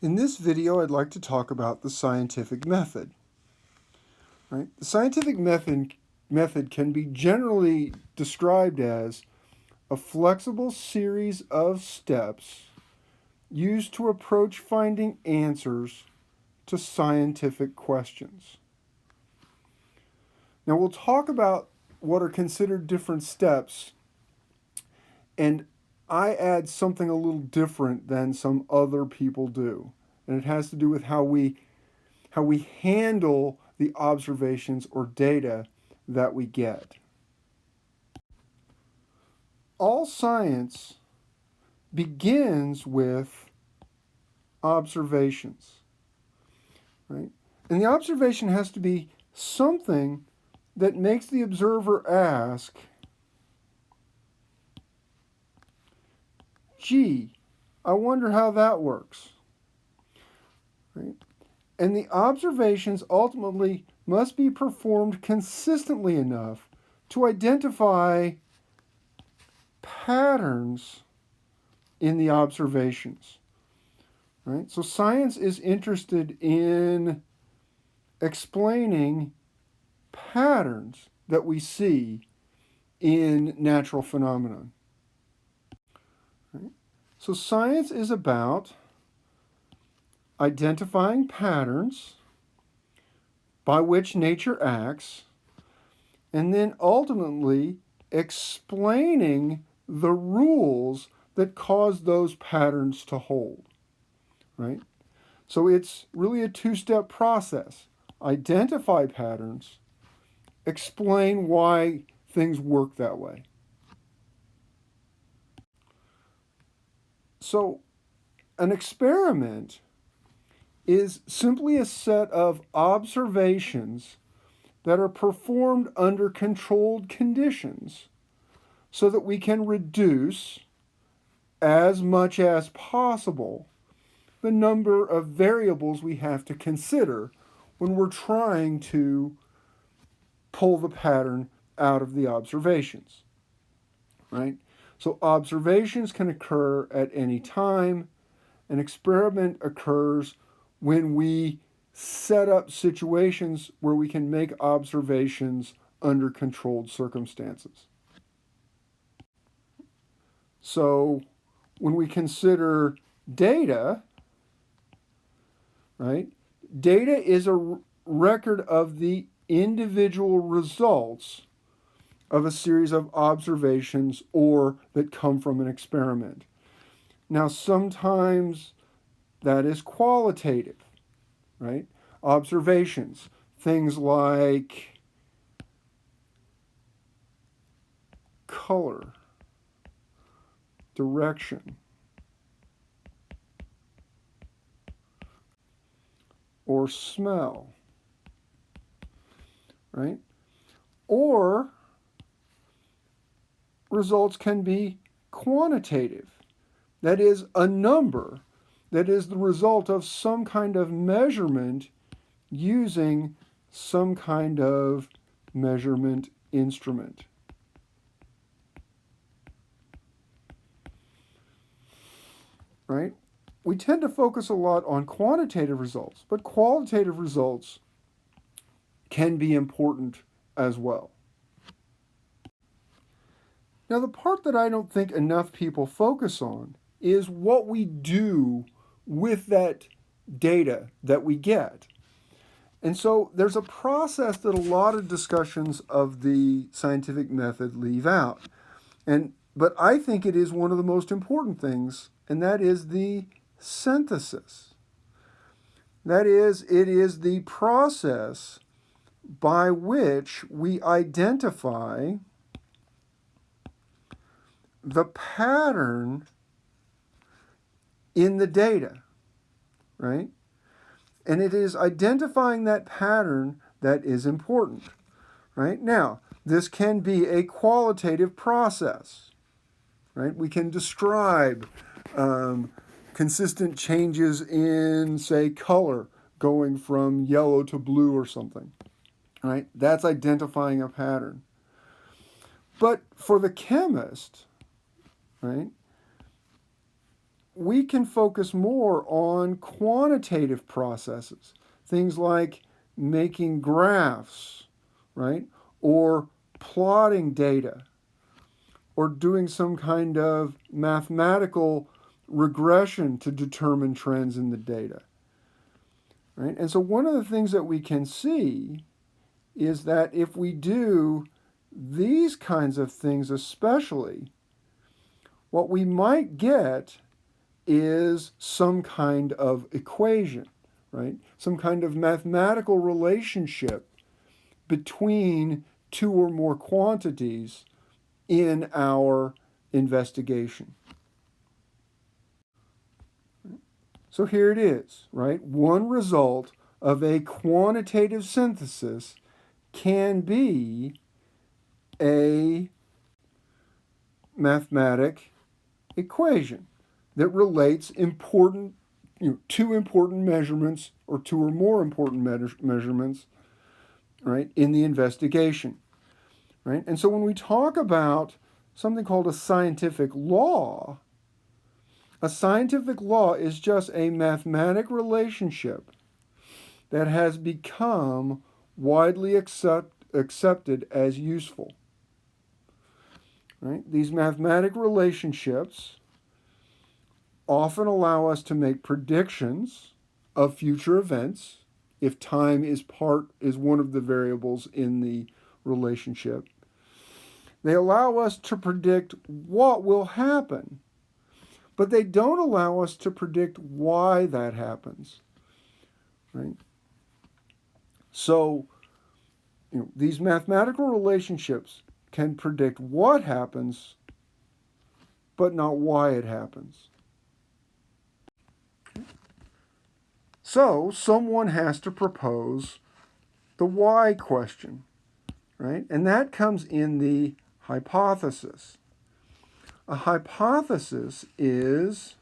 In this video, I'd like to talk about the scientific method. Right? The scientific method can be generally described as a flexible series of steps used to approach finding answers to scientific questions. Now, we'll talk about what are considered different steps, and I add something a little different than some other people do. And it has to do with how we handle the observations or data that we get. All science begins with observations, right? And the observation has to be something that makes the observer ask, gee, I wonder how that works, right? And the observations ultimately must be performed consistently enough to identify patterns in the observations, right? So science is interested in explaining patterns that we see in natural phenomenon. Right? So science is about identifying patterns by which nature acts, and then ultimately explaining the rules that cause those patterns to hold, right? So it's really a two-step process. Identify patterns, explain why things work that way. So an experiment is simply a set of observations that are performed under controlled conditions so that we can reduce as much as possible the number of variables we have to consider when we're trying to pull the pattern out of the observations, right? So observations can occur at any time. An experiment occurs when we set up situations where we can make observations under controlled circumstances. So when we consider data, right? Data is a record of the individual results of a series of observations or that come from an experiment. Now, sometimes that is qualitative, right? Observations, things like color, direction, or smell, right? Or results can be quantitative. That is a number that is the result of some kind of measurement using some kind of measurement instrument. Right? We tend to focus a lot on quantitative results, but qualitative results can be important as well. Now, the part that I don't think enough people focus on is what we do with that data that we get. And so there's a process that a lot of discussions of the scientific method leave out. But I think it is one of the most important things, and that is the synthesis. That is, it is the process by which we identify the pattern in the data, right? And it is identifying that pattern that is important, right? Now, this can be a qualitative process, right? We can describe consistent changes in, say, color going from yellow to blue or something, right? That's identifying a pattern. But for the chemist, right, we can focus more on quantitative processes, things like making graphs, right? Or plotting data, or doing some kind of mathematical regression to determine trends in the data, right? And so one of the things that we can see is that if we do these kinds of things especially, what we might get is some kind of equation, right? Some kind of mathematical relationship between two or more quantities in our investigation. So here it is, right? One result of a quantitative synthesis can be a mathematic equation that relates two important measurements or two or more important measurements, right, in the investigation, right? And so when we talk about something called a scientific law is just a mathematic relationship that has become widely accepted as useful. Right? These mathematic relationships often allow us to make predictions of future events if time is one of the variables in the relationship. They allow us to predict what will happen, but they don't allow us to predict why that happens. Right? So, these mathematical relationships can predict what happens, but not why it happens. So, someone has to propose the why question, right? And that comes in the hypothesis. A hypothesis is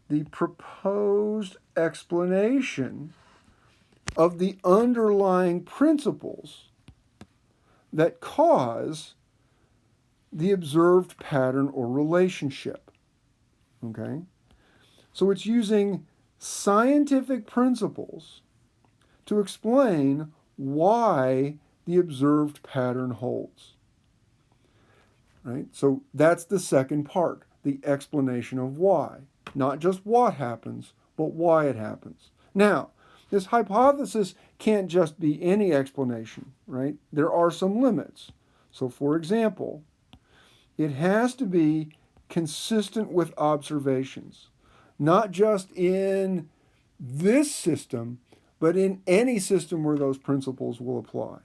the proposed explanation of the underlying principles that cause the observed pattern or relationship. Okay? So it's using scientific principles to explain why the observed pattern holds. Right? So that's the second part, the explanation of why. Not just what happens, but why it happens. Now, this hypothesis can't just be any explanation, right? There are some limits. So, for example, it has to be consistent with observations, not just in this system, but in any system where those principles will apply,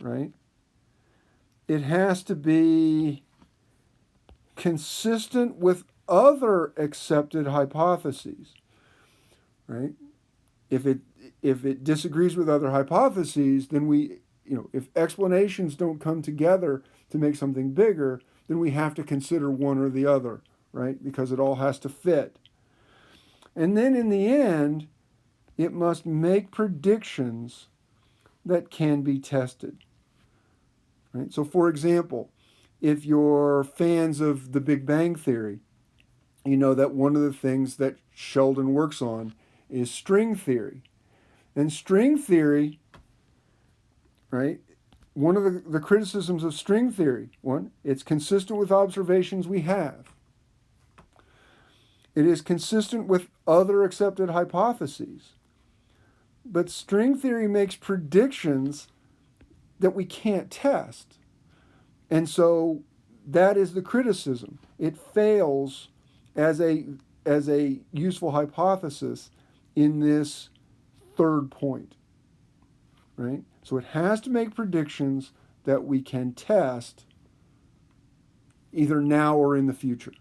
right? It has to be consistent with other accepted hypotheses, right? If it disagrees with other hypotheses, then if explanations don't come together to make something bigger, then we have to consider one or the other, right? Because it all has to fit. And then in the end, it must make predictions that can be tested. Right? So for example, if you're fans of the Big Bang Theory, you know that one of the things that Sheldon works on is string theory. And string theory, right, one of the criticisms of string theory, it's consistent with observations we have. It is consistent with other accepted hypotheses. But string theory makes predictions that we can't test. And so that is the criticism. It fails as a useful hypothesis in this third point, right? So it has to make predictions that we can test either now or in the future.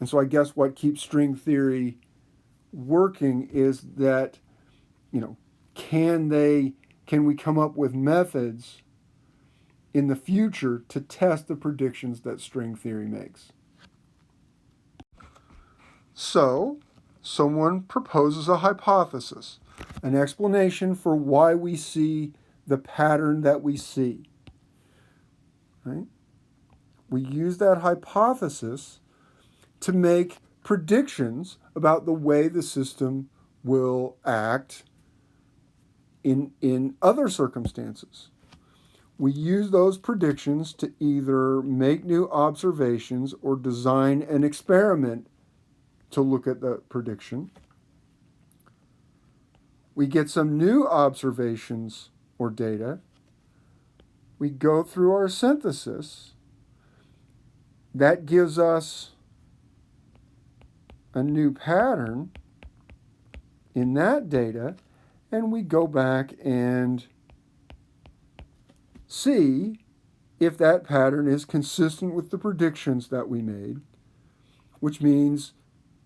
And so I guess what keeps string theory working is that, can we come up with methods in the future to test the predictions that string theory makes? So, someone proposes a hypothesis, an explanation for why we see the pattern that we see. Right? We use that hypothesis to make predictions about the way the system will act in other circumstances. We use those predictions to either make new observations or design an experiment to look at the prediction. We get some new observations or data. We go through our synthesis. That gives us a new pattern in that data, and we go back and see if that pattern is consistent with the predictions that we made, which means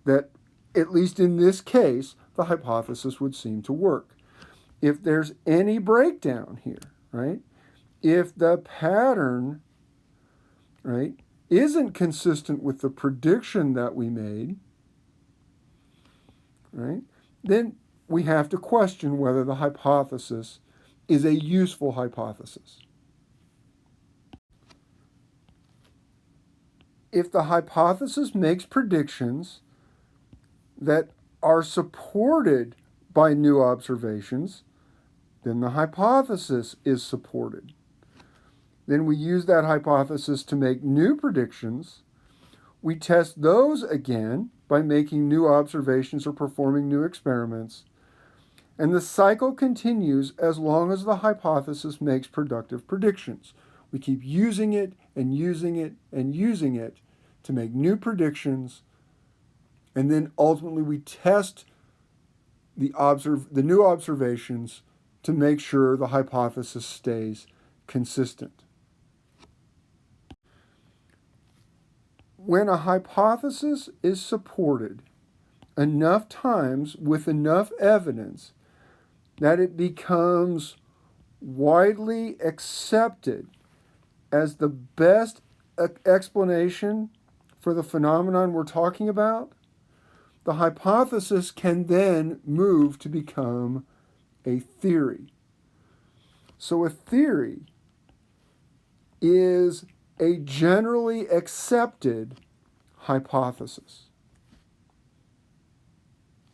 that, at least in this case, the hypothesis would seem to work. If there's any breakdown here, right, if the pattern, right, isn't consistent with the prediction that we made, right, then we have to question whether the hypothesis is a useful hypothesis. If the hypothesis makes predictions that are supported by new observations, then the hypothesis is supported. Then we use that hypothesis to make new predictions. We test those again by making new observations or performing new experiments. And the cycle continues as long as the hypothesis makes productive predictions. We keep using it and using it and using it to make new predictions, and then ultimately we test the new observations to make sure the hypothesis stays consistent. When a hypothesis is supported enough times with enough evidence that it becomes widely accepted as the best explanation for the phenomenon we're talking about, the hypothesis can then move to become a theory. So a theory is a generally accepted hypothesis.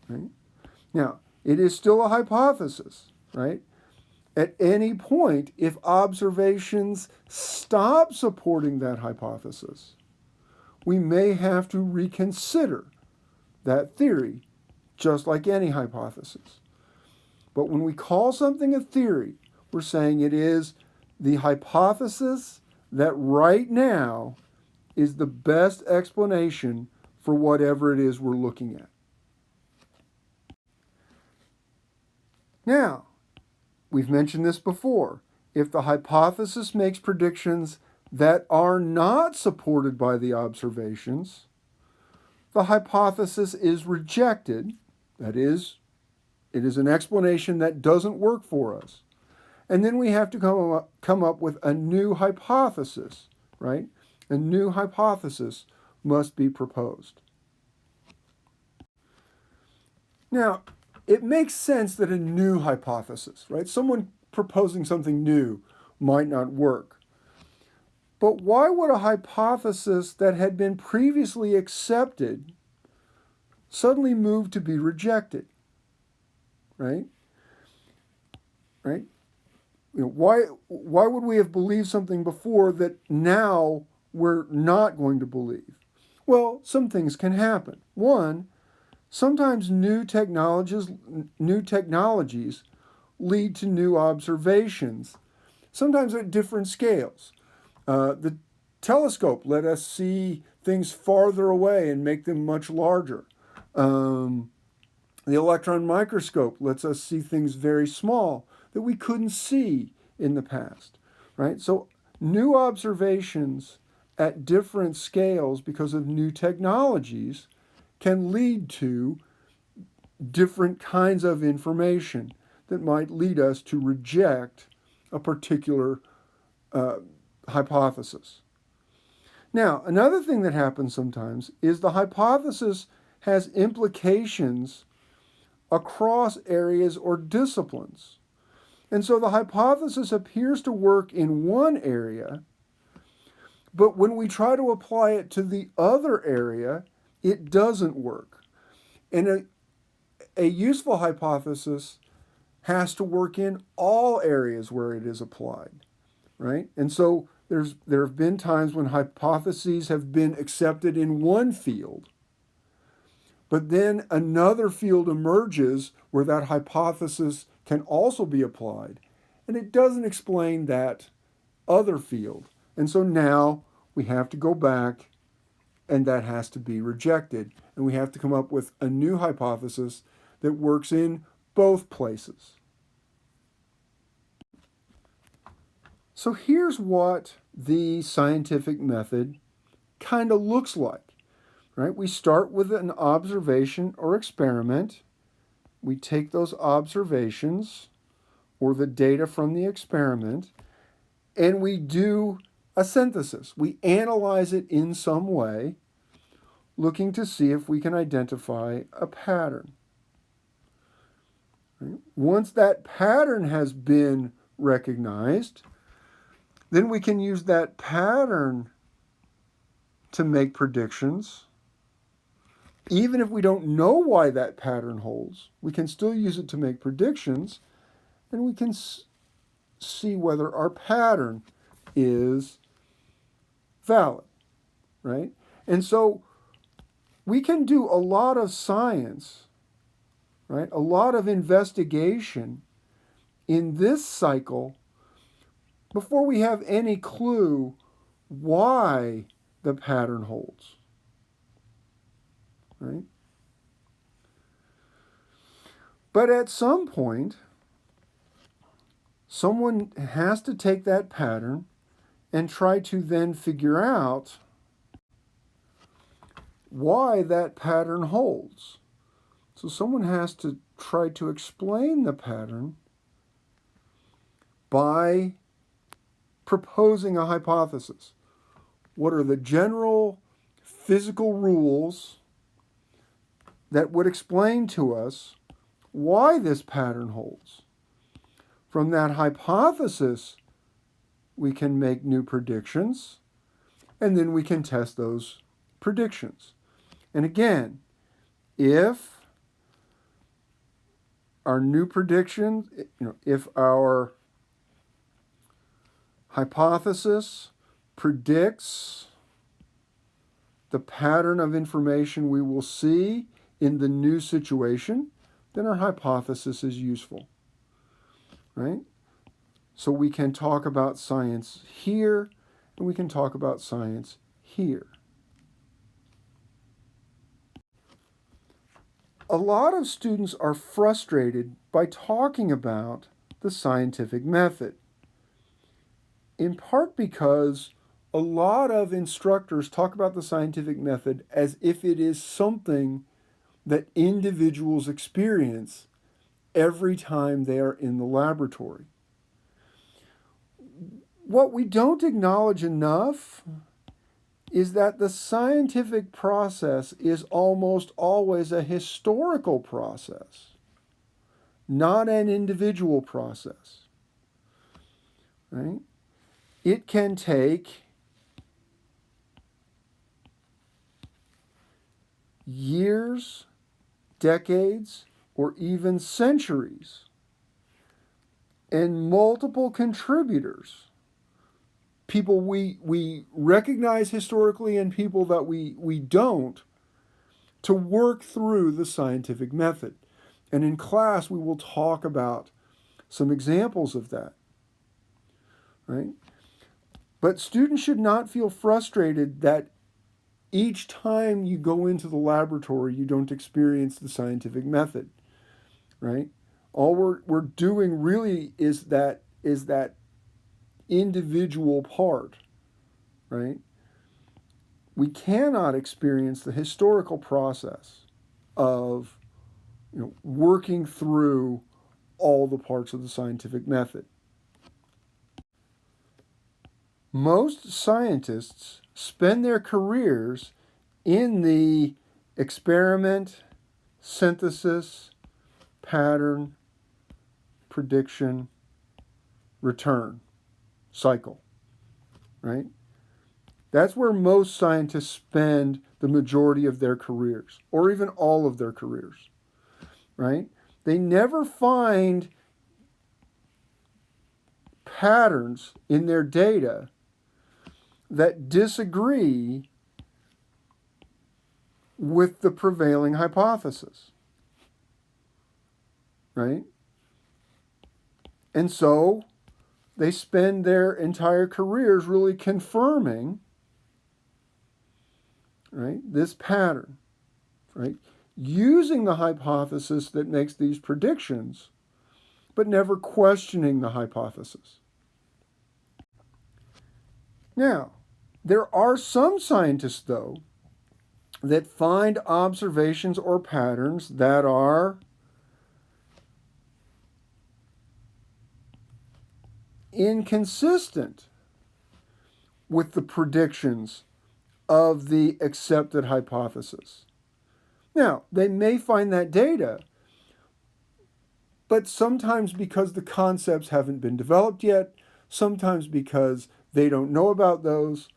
Right? Now, it is still a hypothesis, right? At any point, if observations stop supporting that hypothesis, we may have to reconsider that theory, just like any hypothesis. But when we call something a theory, we're saying it is the hypothesis that right now is the best explanation for whatever it is we're looking at. Now, we've mentioned this before. If the hypothesis makes predictions that are not supported by the observations, the hypothesis is rejected. That is, it is an explanation that doesn't work for us. And then we have to come up with a new hypothesis, right? A new hypothesis must be proposed. Now, it makes sense that a new hypothesis, right? Someone proposing something new might not work. But why would a hypothesis that had been previously accepted suddenly move to be rejected? Right? Right? You know, why would we have believed something before that now we're not going to believe? Well, some things can happen. One, sometimes new technologies lead to new observations, sometimes at different scales. The telescope let us see things farther away and make them much larger. The electron microscope lets us see things very small that we couldn't see in the past, right? So new observations at different scales because of new technologies can lead to different kinds of information that might lead us to reject a particular hypothesis. Now, another thing that happens sometimes is the hypothesis has implications across areas or disciplines. And so the hypothesis appears to work in one area, but when we try to apply it to the other area, it doesn't work. And a useful hypothesis has to work in all areas where it is applied, right? And so there have been times when hypotheses have been accepted in one field, but then another field emerges where that hypothesis can also be applied, and it doesn't explain that other field. And so now we have to go back, and that has to be rejected, and we have to come up with a new hypothesis that works in both places. So here's what the scientific method kind of looks like, right? We start with an observation or experiment. We take those observations or the data from the experiment, and we do a synthesis. We analyze it in some way, looking to see if we can identify a pattern. Right? Once that pattern has been recognized, then we can use that pattern to make predictions. Even if we don't know why that pattern holds, we can still use it to make predictions, and we can see whether our pattern is valid, right? And so we can do a lot of science, right? A lot of investigation in this cycle before we have any clue why the pattern holds, right? But at some point, someone has to take that pattern and try to then figure out why that pattern holds. So someone has to try to explain the pattern by proposing a hypothesis. What are the general physical rules that would explain to us why this pattern holds? From that hypothesis, we can make new predictions, and then we can test those predictions. And again, if our new prediction, if our hypothesis predicts the pattern of information we will see in the new situation, then our hypothesis is useful, right? So we can talk about science here, and we can talk about science here. A lot of students are frustrated by talking about the scientific method, in part because a lot of instructors talk about the scientific method as if it is something that individuals experience every time they are in the laboratory. What we don't acknowledge enough is that the scientific process is almost always a historical process, not an individual process, right? It can take years, decades, or even centuries, and multiple contributors, people we recognize historically and people that we don't, to work through the scientific method. And in class, we will talk about some examples of that, right? But students should not feel frustrated that each time you go into the laboratory, you don't experience the scientific method, right? All we're doing really is that individual part, right? We cannot experience the historical process of working through all the parts of the scientific method. Most scientists spend their careers in the experiment, synthesis, pattern, prediction, return cycle, right? That's where most scientists spend the majority of their careers, or even all of their careers, right? They never find patterns in their data that disagree with the prevailing hypothesis, right? And so they spend their entire careers really confirming, right, this pattern, right? Using the hypothesis that makes these predictions, but never questioning the hypothesis. Now, there are some scientists, though, that find observations or patterns that are inconsistent with the predictions of the accepted hypothesis. Now, they may find that data, but sometimes because the concepts haven't been developed yet, sometimes because they don't know about those,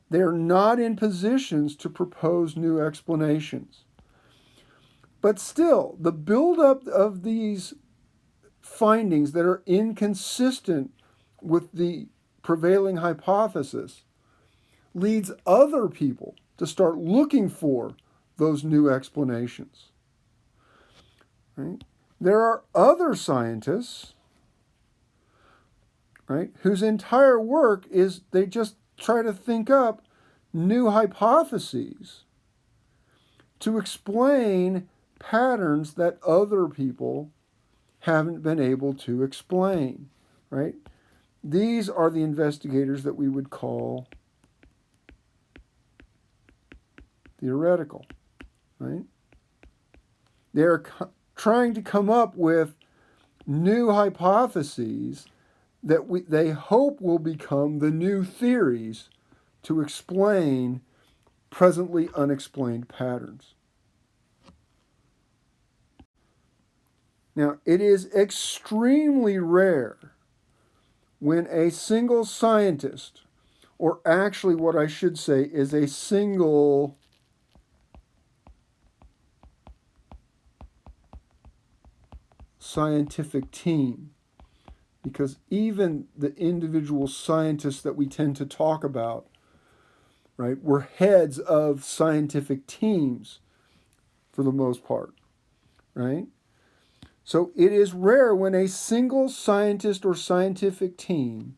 they're not in positions to propose new explanations. But still, the buildup of these findings that are inconsistent with the prevailing hypothesis leads other people to start looking for those new explanations. Right? There are other scientists, right, whose entire work is they just try to think up new hypotheses to explain patterns that other people haven't been able to explain, right? These are the investigators that we would call theoretical, right? They're trying to come up with new hypotheses that they hope will become the new theories to explain presently unexplained patterns. Now, it is extremely rare when a single scientist, or actually what I should say is a single scientific team, because even the individual scientists that we tend to talk about, right, were heads of scientific teams for the most part, right? So it is rare when a single scientist or scientific team,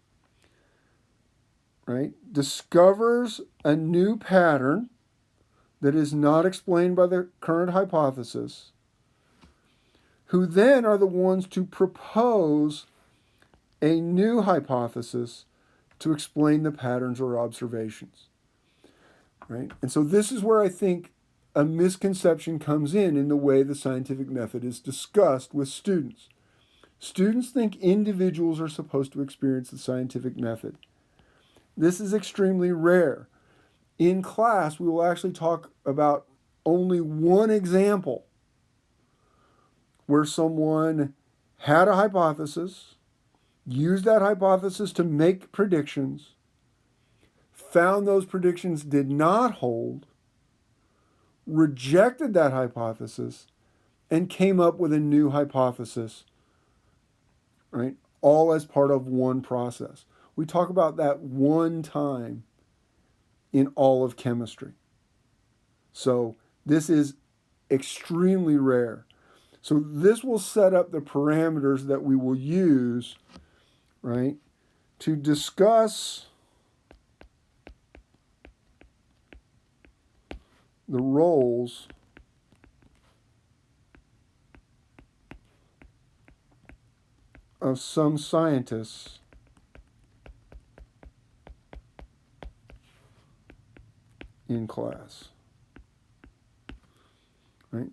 right, discovers a new pattern that is not explained by the current hypothesis, who then are the ones to propose a new hypothesis to explain the patterns or observations, right? And so this is where I think a misconception comes in the way the scientific method is discussed with students. Students think individuals are supposed to experience the scientific method. This is extremely rare. In class, we will actually talk about only one example where someone had a hypothesis, used that hypothesis to make predictions, found those predictions did not hold, rejected that hypothesis, and came up with a new hypothesis, right? All as part of one process. We talk about that one time in all of chemistry. So this is extremely rare. So this will set up the parameters that we will use, right, to discuss the roles of some scientists in class, right?